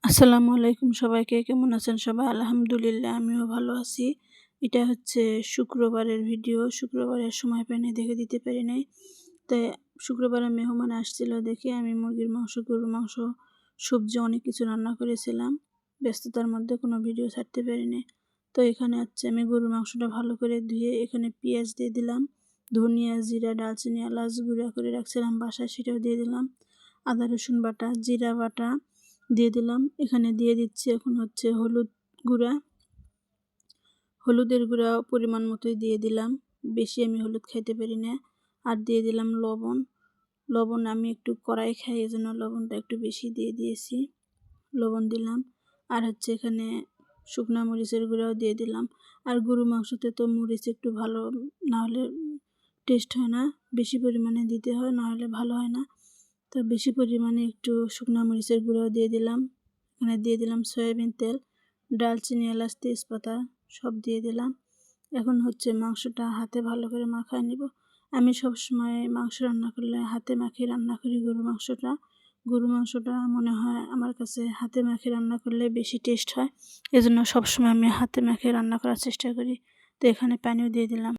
আসসালামু আলাইকুম সবাইকে, কেমন আছেন সবাই? আলহামদুলিল্লাহ আমিও ভালো আছি। এটা হচ্ছে শুক্রবারের ভিডিও। শুক্রবারের সময় পাইনি দেখে দিতে পারি নাই। তাই শুক্রবারে মেহমান আসছিল দেখে আমি মুরগির মাংস, গরুর মাংস, সবজি অনেক কিছু রান্না করেছিলাম। ব্যস্ততার মধ্যে কোনো ভিডিও ছাড়তে পারিনি। তো এখানে হচ্ছে আমি গরুর মাংসটা ভালো করে ধুয়ে এখানে পেঁয়াজ দিয়ে দিলাম, ধনিয়া, জিরা, দারচিনি, এলাচ গুঁড়া করে রাখছিলাম বাসায়, সেটাও দিয়ে দিলাম। আদা রসুন বাটা, জিরা বাটা দিয়ে দিলাম। এখানে দিয়ে দিচ্ছি এখন হচ্ছে হলুদের গুঁড়া পরিমাণ মতোই দিয়ে দিলাম, বেশি আমি হলুদ খাইতে পারি না। আর দিয়ে দিলাম লবণ আমি একটু কড়াই খাই, এই জন্য লবণটা একটু বেশি দিয়ে দিয়েছি। লবণ দিলাম। আর হচ্ছে এখানে শুকনা মরিচের গুঁড়াও দিয়ে দিলাম। আর গরু মাংসতে তো মরিচ একটু ভালো না হলে টেস্ট হয় না, বেশি পরিমাণে দিতে হয়, না হলে ভালো হয় না। তো বেশি পরিমাণে একটু শুকনা মরিচের গুঁড়াও দিয়ে দিলাম। এখানে দিয়ে দিলাম সয়াবিন তেল, দারচিনি, এলাচ, তেজপাতা সব দিয়ে দিলাম। এখন হচ্ছে মাংসটা হাতে ভালো করে মাখায় নিব। আমি সবসময় মাংস রান্না করলে হাতে মাখিয়ে রান্না করি। গরু মাংসটা মনে হয় আমার কাছে হাতে মাখিয়ে রান্না করলে বেশি টেস্ট হয়, এজন্য সবসময় আমি হাতে মাখিয়ে রান্না করার চেষ্টা করি। তো এখানে পানিও দিয়ে দিলাম।